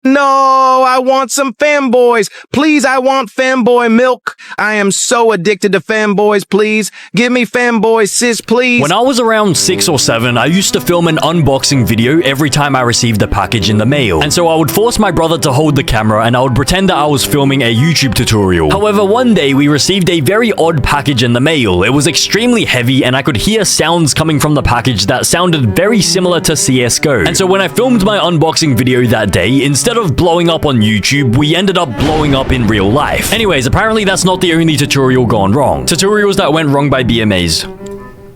No, I want some fanboys. Please, I want fanboy milk. I am so addicted to fanboys, please. Give me fanboy sis, please. When I was around 6 or 7, I used to film an unboxing video every time I received a package in the mail. And so I would force my brother to hold the camera and I would pretend that I was filming a YouTube tutorial. However, one day we received a very odd package in the mail. It was extremely heavy and I could hear sounds coming from the package that sounded very similar to CSGO. And so when I filmed my unboxing video that day, instead of blowing up on YouTube, we ended up blowing up in real life. Anyways, apparently that's not the only tutorial gone wrong. Tutorials that went wrong by BMAs.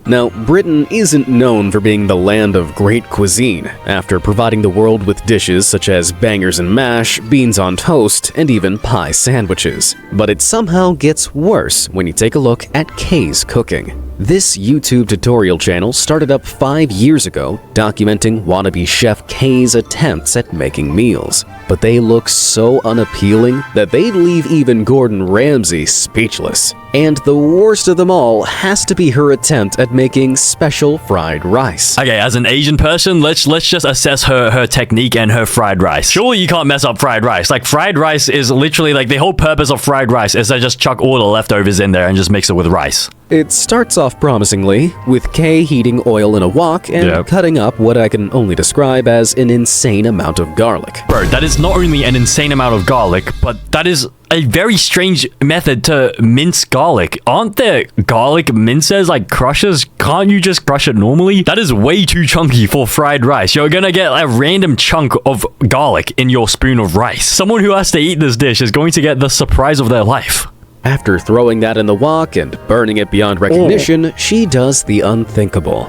Now, Britain isn't known for being the land of great cuisine, after providing the world with dishes such as bangers and mash, beans on toast, and even pie sandwiches. But it somehow gets worse when you take a look at Kay's cooking. This YouTube tutorial channel started up 5 years ago, documenting wannabe chef Kay's attempts at making meals. But they look so unappealing that they'd leave even Gordon Ramsay speechless. And the worst of them all has to be her attempt at making special fried rice. Okay, as an Asian person, let's just assess her technique and her fried rice. Surely you can't mess up fried rice. Like, fried rice is literally like the whole purpose of fried rice is to just chuck all the leftovers in there and just mix it with rice. It starts off promisingly, with Kay heating oil in a wok and cutting up what I can only describe as an insane amount of garlic. Bro, that is not only an insane amount of garlic, but that is a very strange method to mince garlic. Aren't there garlic mincers, like crushers? Can't you just crush it normally? That is way too chunky for fried rice. You're gonna get a random chunk of garlic in your spoon of rice. Someone who has to eat this dish is going to get the surprise of their life. After throwing that in the wok and burning it beyond recognition, she does the unthinkable.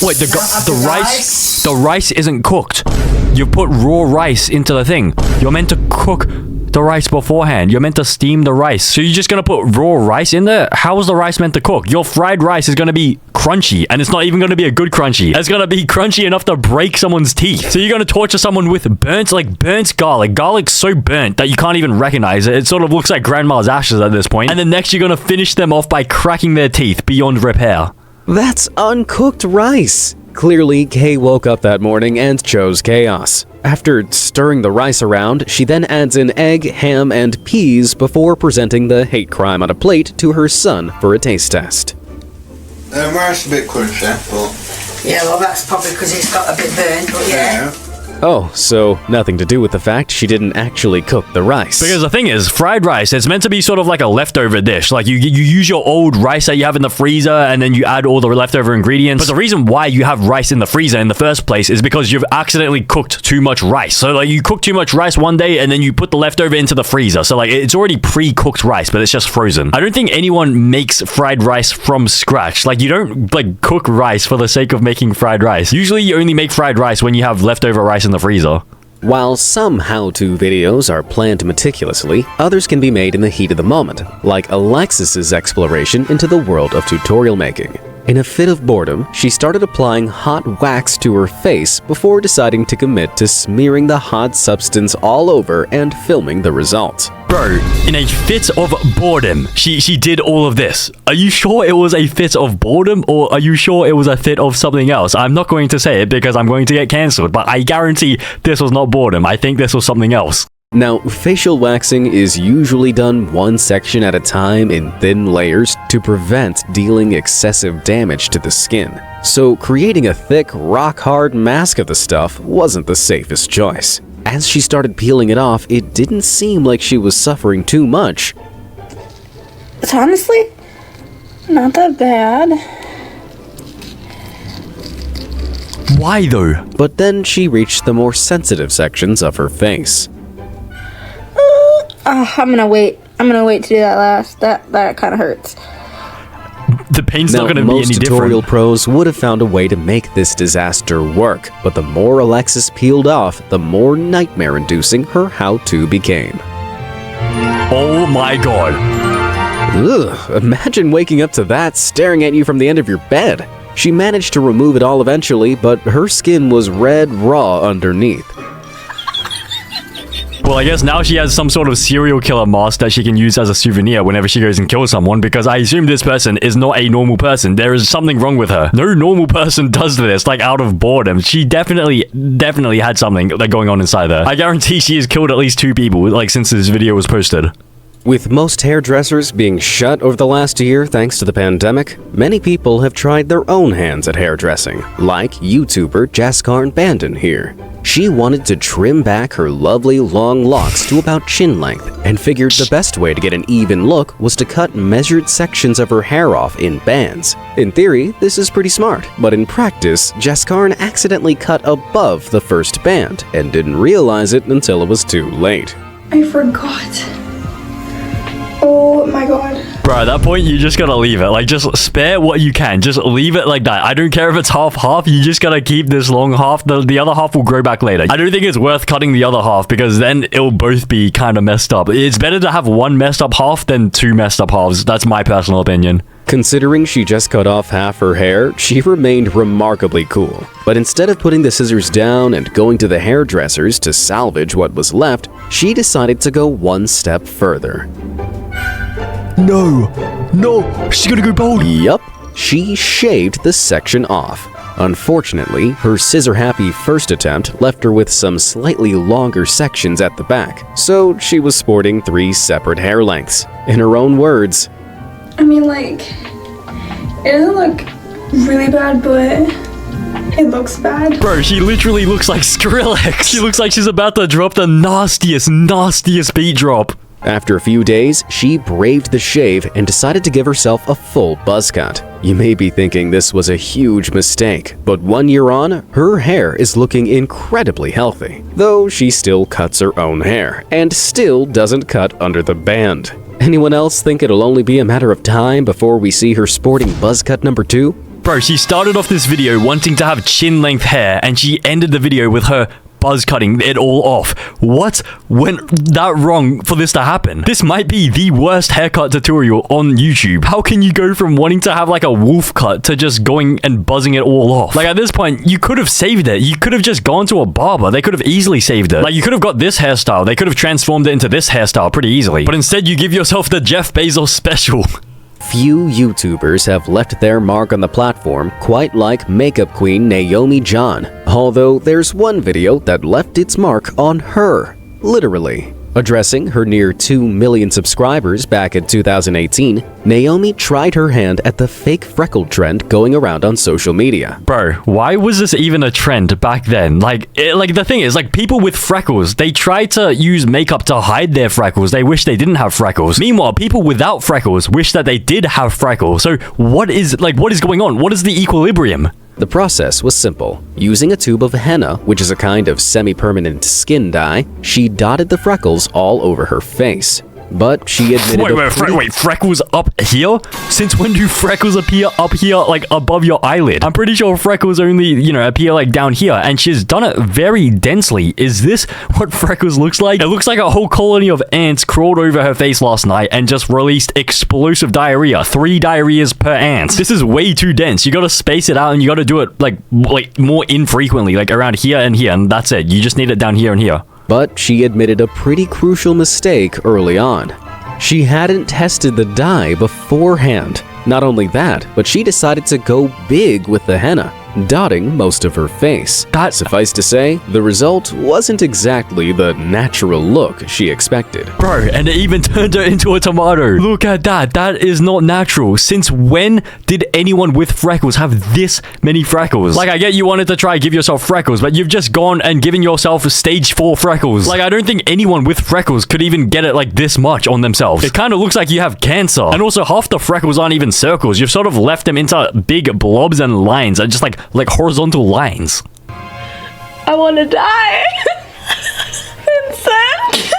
Wait, the rice isn't cooked. You put raw rice into the thing. You're meant to cook the rice beforehand. You're meant to steam the rice. So you're just gonna put raw rice in there? How is the rice meant to cook? Your fried rice is gonna be crunchy, and it's not even gonna be a good crunchy. It's gonna be crunchy enough to break someone's teeth. So you're gonna torture someone with burnt garlic. Garlic's so burnt that you can't even recognize it. It sort of looks like grandma's ashes at this point. And then next you're gonna finish them off by cracking their teeth beyond repair. That's uncooked rice! Clearly, Kay woke up that morning and chose chaos. After stirring the rice around, she then adds in egg, ham, and peas before presenting the hate crime on a plate to her son for a taste test. The rice is a bit crunchy, but... Yeah, well, that's probably because it's got a bit burnt, but yeah. Oh, so nothing to do with the fact she didn't actually cook the rice. Because the thing is, fried rice, it's meant to be sort of like a leftover dish. Like, you use your old rice that you have in the freezer, and then you add all the leftover ingredients. But the reason why you have rice in the freezer in the first place is because you've accidentally cooked too much rice. So, like, you cook too much rice one day, and then you put the leftover into the freezer. So, like, it's already pre-cooked rice, but it's just frozen. I don't think anyone makes fried rice from scratch. Like, you don't, like, cook rice for the sake of making fried rice. Usually, you only make fried rice when you have leftover rice in the freezer. While some how-to videos are planned meticulously, others can be made in the heat of the moment, like Alexis's exploration into the world of tutorial making. In a fit of boredom, she started applying hot wax to her face before deciding to commit to smearing the hot substance all over and filming the results. Bro, in a fit of boredom, she did all of this. Are you sure it was a fit of boredom, or are you sure it was a fit of something else? I'm not going to say it because I'm going to get cancelled, but I guarantee this was not boredom. I think this was something else. Now, facial waxing is usually done one section at a time in thin layers to prevent dealing excessive damage to the skin. So creating a thick, rock-hard mask of the stuff wasn't the safest choice. As she started peeling it off, it didn't seem like she was suffering too much. It's honestly not that bad. Why though? But then she reached the more sensitive sections of her face. I'm gonna wait to do that last. That kind of hurts. The paint's not going to be any different. Most tutorial pros would have found a way to make this disaster work, but the more Alexis peeled off, the more nightmare-inducing her how-to became. Oh my god. Ugh, imagine waking up to that staring at you from the end of your bed. She managed to remove it all eventually, but her skin was red raw underneath. Well, I guess now she has some sort of serial killer mask that she can use as a souvenir whenever she goes and kills someone, because I assume this person is not a normal person. There is something wrong with her. No normal person does this, like, out of boredom. She definitely had something like going on inside there. I guarantee she has killed at least 2 people, like, since this video was posted. With most hairdressers being shut over the last year thanks to the pandemic, many people have tried their own hands at hairdressing, like YouTuber Jaskarn Bandon here. She wanted to trim back her lovely long locks to about chin length and figured the best way to get an even look was to cut measured sections of her hair off in bands. In theory, this is pretty smart, but in practice, Jaskarn accidentally cut above the first band and didn't realize it until it was too late. I forgot. Oh my god. Bro, at that point, you just gotta leave it. Like, just spare what you can. Just leave it like that. I don't care if it's half-half. You just gotta keep this long half. The other half will grow back later. I don't think it's worth cutting the other half because then it'll both be kind of messed up. It's better to have one messed up half than 2 messed up halves. That's my personal opinion. Considering she just cut off half her hair, she remained remarkably cool. But instead of putting the scissors down and going to the hairdressers to salvage what was left, she decided to go one step further. No, she's gonna go bald. Yup, she shaved the section off. Unfortunately, her scissor-happy first attempt left her with some slightly longer sections at the back, so she was sporting 3 separate hair lengths. In her own words, I mean, like, it doesn't look really bad, but it looks bad. Bro, she literally looks like Skrillex. She looks like she's about to drop the nastiest beat drop. After a few days, she braved the shave and decided to give herself a full buzz cut. You may be thinking this was a huge mistake, but 1 year on, her hair is looking incredibly healthy. Though she still cuts her own hair, and still doesn't cut under the band. Anyone else think it'll only be a matter of time before we see her sporting buzz cut number 2? Bro, she started off this video wanting to have chin-length hair, and she ended the video with her buzz cutting it all off. What went that wrong for this to happen? This might be the worst haircut tutorial on YouTube. How can you go from wanting to have like a wolf cut to just going and buzzing it all off? Like, at this point, you could have saved it. You could have just gone to a barber. They could have easily saved it. Like, you could have got this hairstyle. They could have transformed it into this hairstyle pretty easily. But instead, you give yourself the Jeff Bezos special. Few YouTubers have left their mark on the platform quite like makeup queen Naomi John, although there's one video that left its mark on her, literally. Addressing her near 2 million subscribers back in 2018, Naomi tried her hand at the fake freckle trend going around on social media. Bro, why was this even a trend back then? Like the thing is, like, people with freckles, they try to use makeup to hide their freckles. They wish they didn't have freckles. Meanwhile, people without freckles wish that they did have freckles. So what is going on? What is the equilibrium? The process was simple. Using a tube of henna, which is a kind of semi-permanent skin dye, she dotted the freckles all over her face. But she admitted Wait, freckles up here? Since when do freckles appear up here, like above your eyelid? I'm pretty sure freckles only, appear like down here, and she's done it very densely. Is this what freckles looks like? It looks like a whole colony of ants crawled over her face last night and just released explosive diarrhea. 3 diarrheas per ant. This is way too dense. You gotta space it out, and you gotta do it like more infrequently, like around here, and that's it. You just need it down here and here. But she admitted a pretty crucial mistake early on. She hadn't tested the dye beforehand. Not only that, but she decided to go big with the henna, dotting most of her face. Suffice to say, the result wasn't exactly the natural look she expected. Bro, and it even turned her into a tomato. Look at that. That is not natural. Since when did anyone with freckles have this many freckles? Like, I get you wanted to try give yourself freckles, but you've just gone and given yourself stage 4 freckles. Like, I don't think anyone with freckles could even get it like this much on themselves. It kind of looks like you have cancer. And also, half the freckles aren't even circles. You've sort of left them into big blobs and lines, and just like horizontal lines. I want to die. Vincent.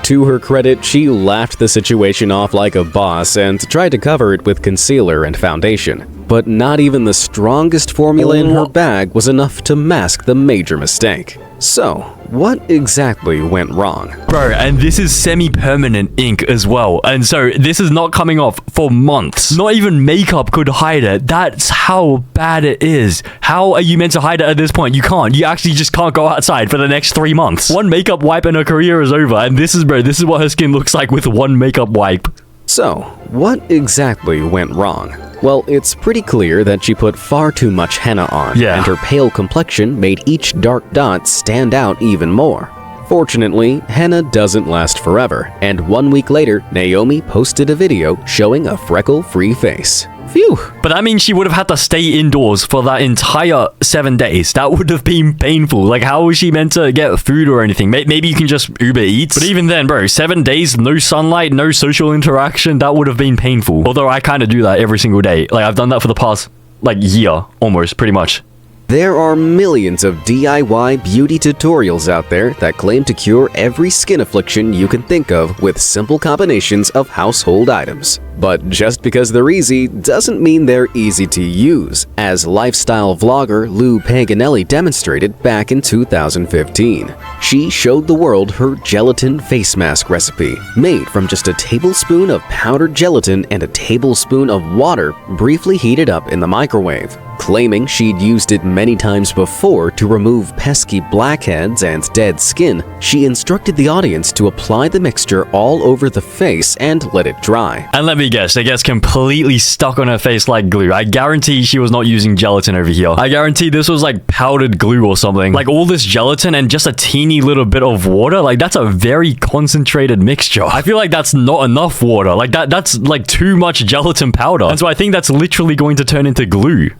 To her credit, she laughed the situation off like a boss and tried to cover it with concealer and foundation. But not even the strongest formula in her bag was enough to mask the major mistake. So, what exactly went wrong? Bro, and this is semi-permanent ink as well. And so this is not coming off for months. Not even makeup could hide it. That's how bad it is. How are you meant to hide it at this point? You can't. You actually just can't go outside for the next 3 months. One makeup wipe and her career is over. And this is what her skin looks like with one makeup wipe. So, what exactly went wrong? Well, it's pretty clear that she put far too much henna on, Yeah. and her pale complexion made each dark dot stand out even more. Fortunately, henna doesn't last forever, and 1 week later, Naomi posted a video showing a freckle-free face. Phew! But that means she would have had to stay indoors for that entire 7 days. That would have been painful. Like, how was she meant to get food or anything? Maybe you can just Uber Eats. But even then, bro, 7 days, no sunlight, no social interaction, that would have been painful. Although I kind of do that every single day. Like, I've done that for the past, like, year, almost, pretty much. There are millions of DIY beauty tutorials out there that claim to cure every skin affliction you can think of with simple combinations of household items. But just because they're easy doesn't mean they're easy to use, as lifestyle vlogger Lou Paganelli demonstrated back in 2015. She showed the world her gelatin face mask recipe, made from just a tablespoon of powdered gelatin and a tablespoon of water briefly heated up in the microwave. Claiming she'd used it many times before to remove pesky blackheads and dead skin, she instructed the audience to apply the mixture all over the face and let it dry. And let me guess, it gets completely stuck on her face like glue. I guarantee she was not using gelatin over here. I guarantee this was like powdered glue or something. Like all this gelatin and just a teeny little bit of water, like that's a very concentrated mixture. I feel like that's not enough water. Like that's like too much gelatin powder. And so I think that's literally going to turn into glue.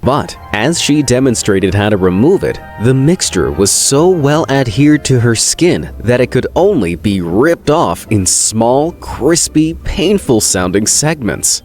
But as she demonstrated how to remove it, the mixture was so well adhered to her skin that it could only be ripped off in small, crispy, painful sounding segments.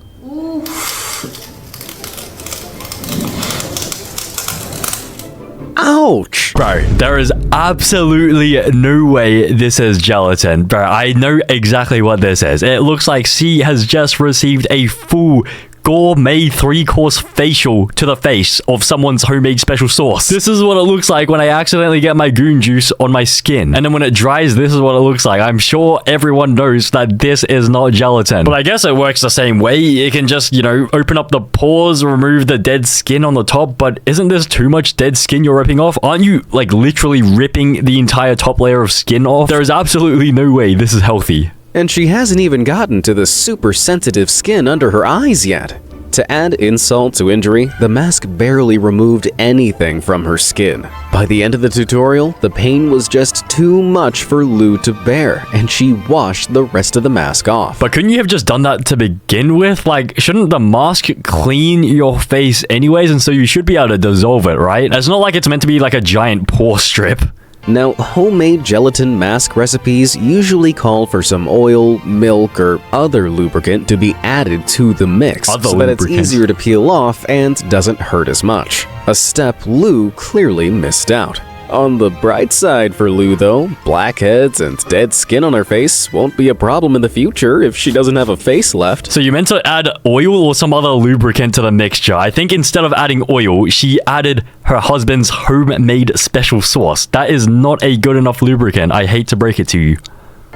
Ouch! Bro, there is absolutely no way this is gelatin. Bro, I know exactly what this is. It looks like she has just received a full gourmet 3-course facial to the face of someone's homemade special sauce. This is what it looks like when I accidentally get my goon juice on my skin. And then when it dries, this is what it looks like. I'm sure everyone knows that this is not gelatin. But I guess it works the same way. It can just, you know, open up the pores, remove the dead skin on the top. But isn't this too much dead skin you're ripping off? Aren't you, like, literally ripping the entire top layer of skin off? There is absolutely no way this is healthy. And she hasn't even gotten to the super sensitive skin under her eyes yet. To add insult to injury, the mask barely removed anything from her skin. By the end of the tutorial, the pain was just too much for Lou to bear, and she washed the rest of the mask off. But couldn't you have just done that to begin with? Like, shouldn't the mask clean your face anyways? And so you should be able to dissolve it, right? It's not like it's meant to be like a giant pore strip. Now, homemade gelatin mask recipes usually call for some oil, milk, or other lubricant to be added to the mix so that it's easier to peel off and doesn't hurt as much. A step Lou clearly missed out. On the bright side for Lou, though, blackheads and dead skin on her face won't be a problem in the future if she doesn't have a face left. So you meant to add oil or some other lubricant to the mixture. I think instead of adding oil, she added her husband's homemade special sauce. That is not a good enough lubricant. I hate to break it to you.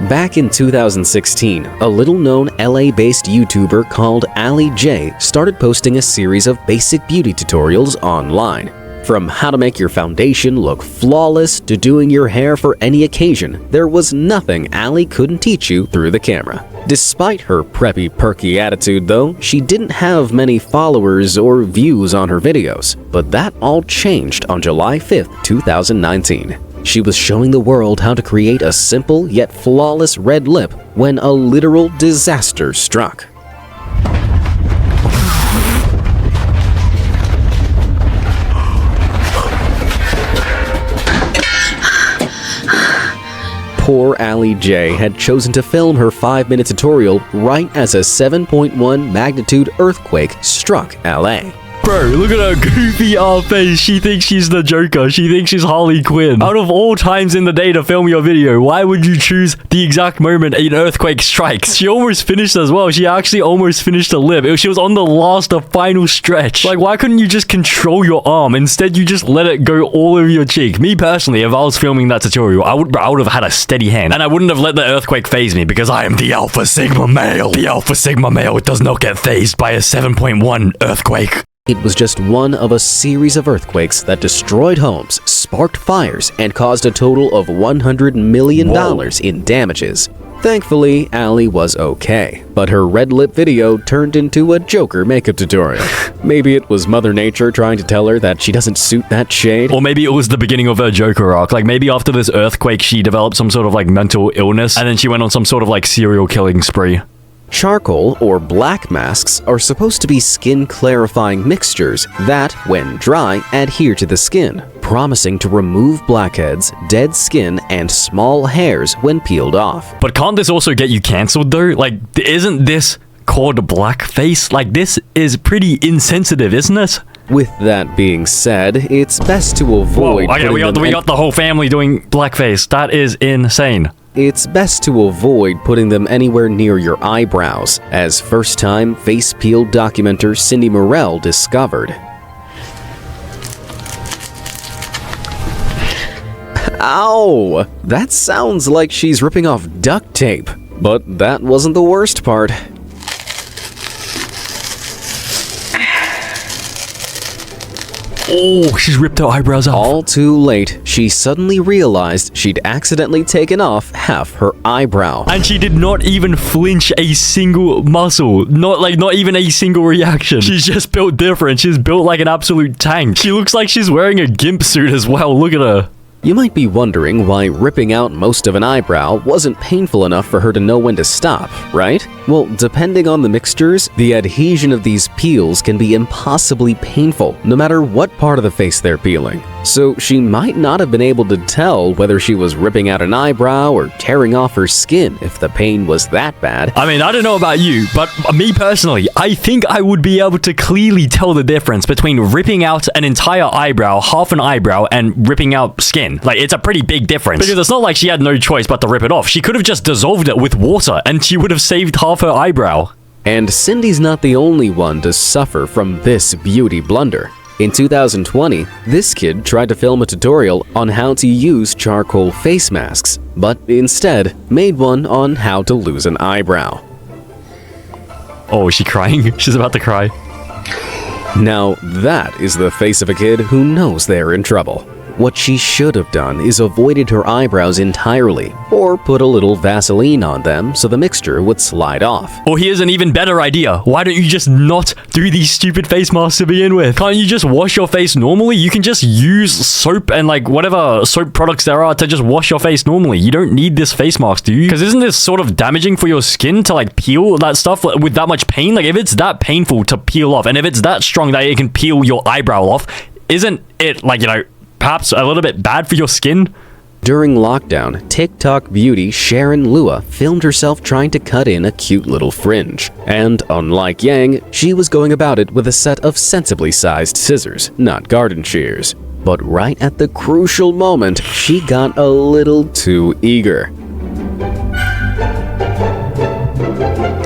Back in 2016, a little-known LA-based YouTuber called Ali J started posting a series of basic beauty tutorials online. From how to make your foundation look flawless to doing your hair for any occasion, there was nothing Ali couldn't teach you through the camera. Despite her preppy, perky attitude, though, she didn't have many followers or views on her videos. But that all changed on July 5th, 2019. She was showing the world how to create a simple yet flawless red lip when a literal disaster struck. Poor Ali J had chosen to film her 5-minute tutorial right as a 7.1 magnitude earthquake struck LA. Bro, look at her goofy ass face. She thinks she's the Joker. She thinks she's Harley Quinn. Out of all times in the day to film your video, why would you choose the exact moment an earthquake strikes? She almost finished as well. She actually almost finished a lip. She was on the final stretch. Like, why couldn't you just control your arm? Instead, you just let it go all over your cheek. Me personally, if I was filming that tutorial, I would have had a steady hand. And I wouldn't have let the earthquake phase me because I am the Alpha Sigma male. The Alpha Sigma male does not get phased by a 7.1 earthquake. It was just one of a series of earthquakes that destroyed homes, sparked fires, and caused a total of $100 million in damages. Thankfully, Allie was okay, but her red lip video turned into a Joker makeup tutorial. Maybe it was Mother Nature trying to tell her that she doesn't suit that shade? Or maybe it was the beginning of her Joker arc. Like, maybe after this earthquake, she developed some sort of, like, mental illness, and then she went on some sort of, like, serial killing spree. Charcoal or black masks are supposed to be skin clarifying mixtures that, when dry, adhere to the skin, promising to remove blackheads, dead skin, and small hairs when peeled off. But can't this also get you cancelled though? Like, isn't this called blackface? Like, this is pretty insensitive, isn't it? With that being said, it's best to avoid. Whoa, okay, we got the whole family doing blackface. That is insane. It's best to avoid putting them anywhere near your eyebrows, as first-time face peel documenter Cindy Morell discovered. Ow! That sounds like she's ripping off duct tape. But that wasn't the worst part. Oh, she's ripped her eyebrows off. All too late, she suddenly realized she'd accidentally taken off half her eyebrow. And she did not even flinch a single muscle. Not even a single reaction. She's just built different. She's built like an absolute tank. She looks like she's wearing a gimp suit as well. Look at her. You might be wondering why ripping out most of an eyebrow wasn't painful enough for her to know when to stop, right? Well, depending on the mixtures, the adhesion of these peels can be impossibly painful, no matter what part of the face they're peeling. So she might not have been able to tell whether she was ripping out an eyebrow or tearing off her skin if the pain was that bad. I mean, I don't know about you, but me personally, I think I would be able to clearly tell the difference between ripping out an entire eyebrow, half an eyebrow, and ripping out skin. Like, it's a pretty big difference. Because it's not like she had no choice but to rip it off. She could have just dissolved it with water, and she would have saved half her eyebrow. And Cindy's not the only one to suffer from this beauty blunder. In 2020, this kid tried to film a tutorial on how to use charcoal face masks, but instead made one on how to lose an eyebrow. Oh, is she crying? She's about to cry. Now, that is the face of a kid who knows they're in trouble. What she should have done is avoided her eyebrows entirely, or put a little Vaseline on them so the mixture would slide off. Or here's an even better idea. Why don't you just not do these stupid face masks to begin with? Can't you just wash your face normally? You can just use soap and like whatever soap products there are to just wash your face normally. You don't need this face mask, do you? Because isn't this sort of damaging for your skin to like peel that stuff with that much pain? Like if it's that painful to peel off and if it's that strong that it can peel your eyebrow off, isn't it like, you know, perhaps a little bit bad for your skin? During lockdown, TikTok beauty Sharon Lua filmed herself trying to cut in a cute little fringe. And unlike Yang, she was going about it with a set of sensibly sized scissors, not garden shears. But right at the crucial moment, she got a little too eager.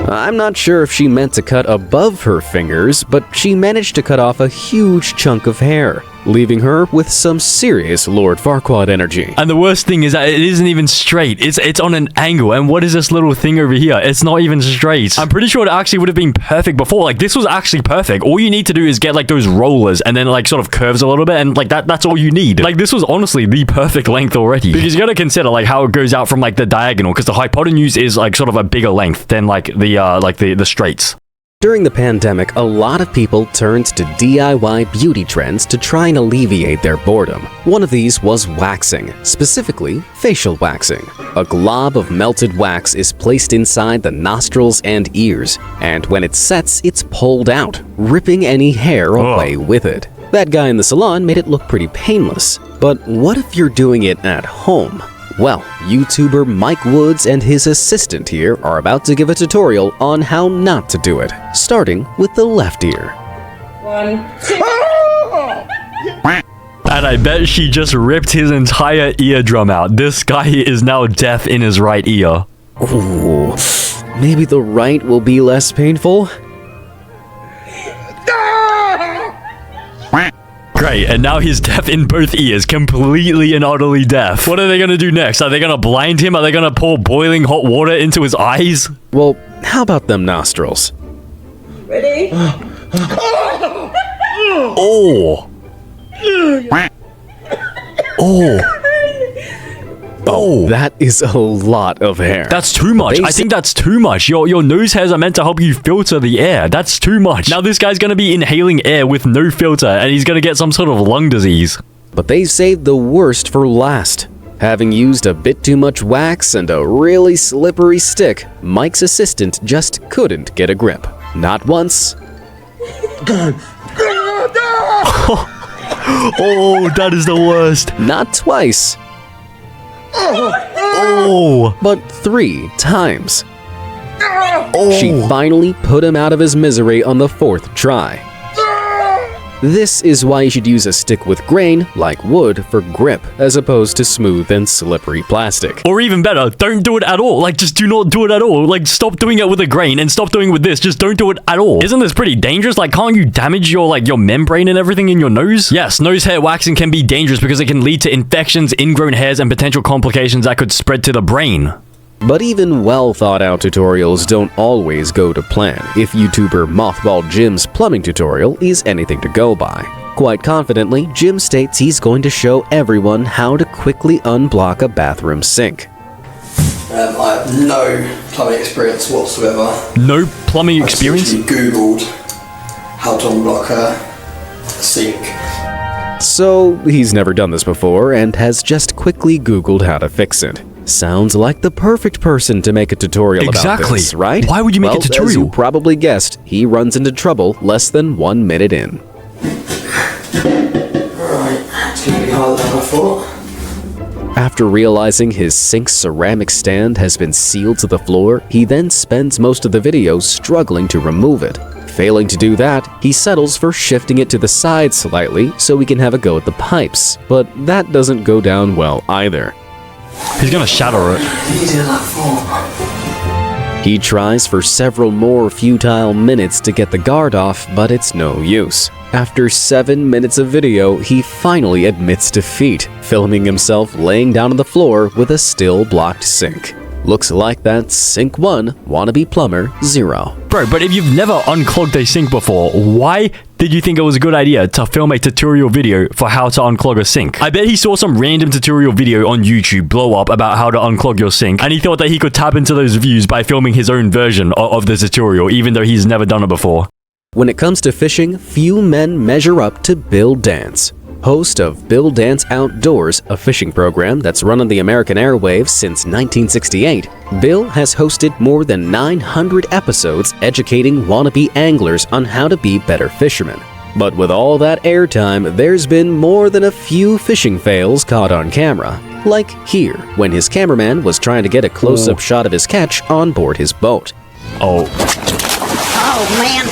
I'm not sure if she meant to cut above her fingers, but she managed to cut off a huge chunk of hair, leaving her with some serious Lord Farquaad energy. And the worst thing is that it isn't even straight. It's on an angle. And what is this little thing over here? It's not even straight. I'm pretty sure it actually would have been perfect before. Like, this was actually perfect. All you need to do is get, like, those rollers and then, like, sort of curves a little bit. And, like, that's all you need. Like, this was honestly the perfect length already. Because you gotta consider, like, how it goes out from, like, the diagonal. Because the hypotenuse is, like, sort of a bigger length than, like, the straights. During the pandemic, a lot of people turned to DIY beauty trends to try and alleviate their boredom. One of these was waxing, specifically facial waxing. A glob of melted wax is placed inside the nostrils and ears, and when it sets, it's pulled out, ripping any hair away with it. That guy in the salon made it look pretty painless. But what if you're doing it at home? Well, YouTuber Mike Woods and his assistant here are about to give a tutorial on how not to do it, starting with the left ear. And I bet she just ripped his entire eardrum out. This guy is now deaf in his right ear. Ooh, maybe the right will be less painful? Great, and now he's deaf in both ears, completely and utterly deaf. What are they gonna do next? Are they gonna blind him? Are they gonna pour boiling hot water into his eyes? Well, how about them nostrils? Ready? Oh! Oh! Oh, that is a lot of hair. That's too much. I think that's too much. Your nose hairs are meant to help you filter the air. That's too much. Now this guy's gonna be inhaling air with no filter, and he's gonna get some sort of lung disease. But they saved the worst for last. Having used a bit too much wax and a really slippery stick, Mike's assistant just couldn't get a grip. Not once. Oh, that is the worst. Not twice. Oh! But 3 times. Oh! She finally put him out of his misery on the 4th try. This is why you should use a stick with grain, like wood, for grip, as opposed to smooth and slippery plastic. Or even better, don't do it at all. Like, just do not do it at all. Like, stop doing it with a grain and stop doing it with this. Just don't do it at all. Isn't this pretty dangerous? Like, can't you damage your, like, your membrane and everything in your nose? Yes, nose hair waxing can be dangerous because it can lead to infections, ingrown hairs, and potential complications that could spread to the brain. But even well-thought-out tutorials don't always go to plan if YouTuber Mothball Jim's plumbing tutorial is anything to go by. Quite confidently, Jim states he's going to show everyone how to quickly unblock a bathroom sink. I have no plumbing experience whatsoever. No plumbing experience? I googled how to unblock a sink. So, he's never done this before and has just quickly googled how to fix it. Sounds like the perfect person to make a tutorial about this, right? Why would you make a tutorial? As you probably guessed, he runs into trouble less than 1 minute in. Alright, it's gonna be harder than I thought. After realizing his sink's ceramic stand has been sealed to the floor, he then spends most of the video struggling to remove it. Failing to do that, he settles for shifting it to the side slightly so he can have a go at the pipes, but that doesn't go down well either. He's gonna shatter it. Easier than I thought. He tries for several more futile minutes to get the guard off, but it's no use. After 7 minutes of video, he finally admits defeat, filming himself laying down on the floor with a still blocked sink. Looks like that's Sink 1, Wannabe Plumber 0. Bro, but if you've never unclogged a sink before, why did you think it was a good idea to film a tutorial video for how to unclog a sink? I bet he saw some random tutorial video on YouTube blow up about how to unclog your sink, and he thought that he could tap into those views by filming his own version of the tutorial, even though he's never done it before. When it comes to fishing, few men measure up to Bill Dance. Host of Bill Dance Outdoors, a fishing program that's run on the American airwaves since 1968, Bill has hosted more than 900 episodes educating wannabe anglers on how to be better fishermen. But with all that airtime, there's been more than a few fishing fails caught on camera. Like here, when his cameraman was trying to get a close-up shot of his catch on board his boat. Oh. Oh, man.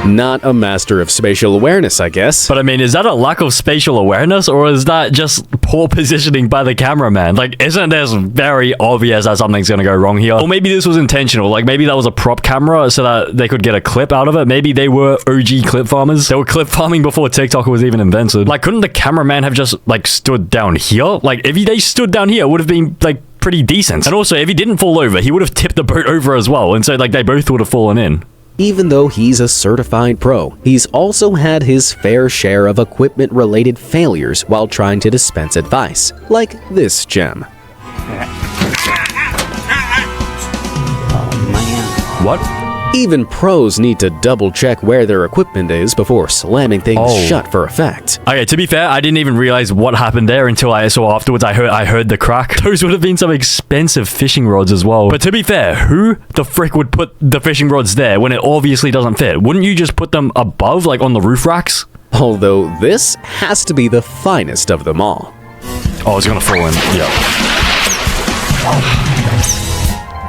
Not a master of spatial awareness, I guess. But I mean, is that a lack of spatial awareness, or is that just poor positioning by the cameraman? Like, isn't this very obvious that something's gonna go wrong here? Or maybe this was intentional, like maybe that was a prop camera so that they could get a clip out of it. Maybe they were OG clip farmers. They were clip farming before TikTok was even invented. Like, couldn't the cameraman have just, like, stood down here? Like, if they stood down here, it would have been, like, pretty decent. And also, if he didn't fall over, he would have tipped the boat over as well, and so, like, they both would have fallen in. Even though he's a certified pro, he's also had his fair share of equipment-related failures while trying to dispense advice, like this gem. Oh, man. What? Even pros need to double-check where their equipment is before slamming things shut for effect. Okay, to be fair, I didn't even realize what happened there until I saw afterwards. I heard the crack. Those would have been some expensive fishing rods as well. But to be fair, who the frick would put the fishing rods there when it obviously doesn't fit? Wouldn't you just put them above, like on the roof racks? Although this has to be the finest of them all. Oh, it's gonna fall in. Yeah.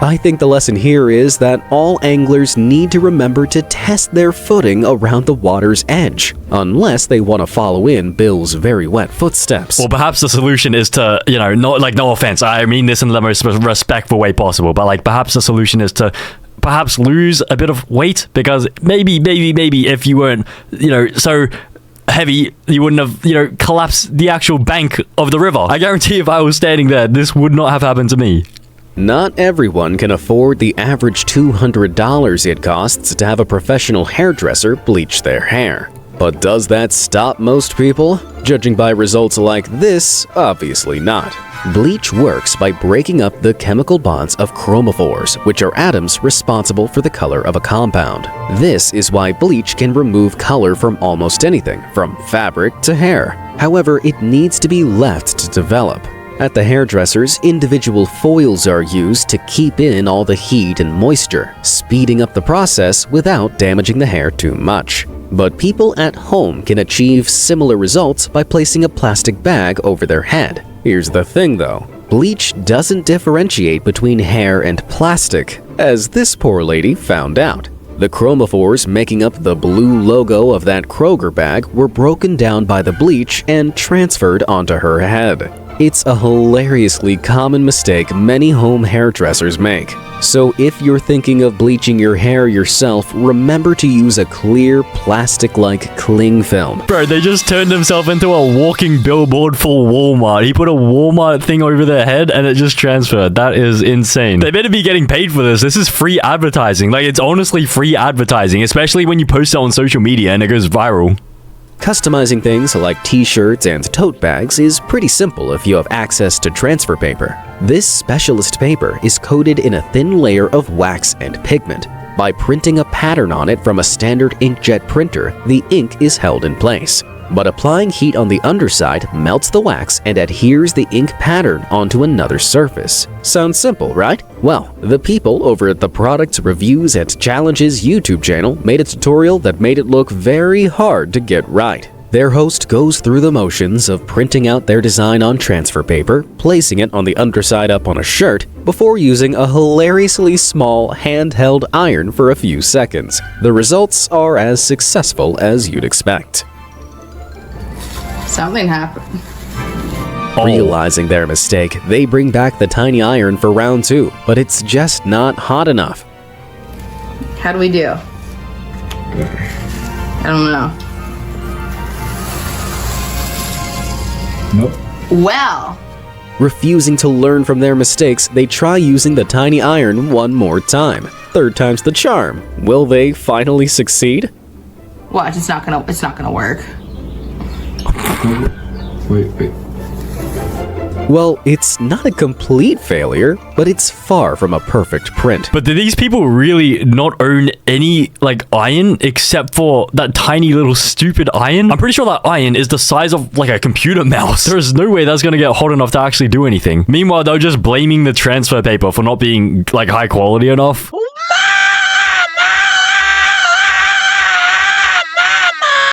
I think the lesson here is that all anglers need to remember to test their footing around the water's edge, unless they want to follow in Bill's very wet footsteps. Well, perhaps the solution is to, no offense, I mean this in the most respectful way possible, but like perhaps the solution is to perhaps lose a bit of weight, because maybe if you weren't, so heavy, you wouldn't have, collapsed the actual bank of the river. I guarantee if I was standing there, this would not have happened to me. Not everyone can afford the average $200 it costs to have a professional hairdresser bleach their hair. But does that stop most people? Judging by results like this, obviously not. Bleach works by breaking up the chemical bonds of chromophores, which are atoms responsible for the color of a compound. This is why bleach can remove color from almost anything, from fabric to hair. However, it needs to be left to develop. At the hairdressers, individual foils are used to keep in all the heat and moisture, speeding up the process without damaging the hair too much. But people at home can achieve similar results by placing a plastic bag over their head. Here's the thing though, bleach doesn't differentiate between hair and plastic, as this poor lady found out. The chromophores making up the blue logo of that Kroger bag were broken down by the bleach and transferred onto her head. It's a hilariously common mistake many home hairdressers make. So if you're thinking of bleaching your hair yourself, remember to use a clear, plastic-like cling film. Bro, they just turned themselves into a walking billboard for Walmart. He put a Walmart thing over their head and it just transferred. That is insane. They better be getting paid for this. This is free advertising. Like, it's honestly free advertising, especially when you post it on social media and it goes viral. Customizing things like t-shirts and tote bags is pretty simple if you have access to transfer paper. This specialist paper is coated in a thin layer of wax and pigment. By printing a pattern on it from a standard inkjet printer, the ink is held in place. But applying heat on the underside melts the wax and adheres the ink pattern onto another surface. Sounds simple, right? Well, the people over at the Products Reviews and Challenges YouTube channel made a tutorial that made it look very hard to get right. Their host goes through the motions of printing out their design on transfer paper, placing it on the underside up on a shirt, before using a hilariously small handheld iron for a few seconds. The results are as successful as you'd expect. Something happened. Realizing their mistake, they bring back the tiny iron for round 2, but it's just not hot enough. How do we do? I don't know. Nope. Well. Refusing to learn from their mistakes, they try using the tiny iron one more time. Third time's the charm. Will they finally succeed? Watch, it's not gonna work. Wait. Well, it's not a complete failure, but it's far from a perfect print. But do these people really not own any, iron except for that tiny little stupid iron? I'm pretty sure that iron is the size of, a computer mouse. There is no way that's gonna get hot enough to actually do anything. Meanwhile, they're just blaming the transfer paper for not being, high quality enough.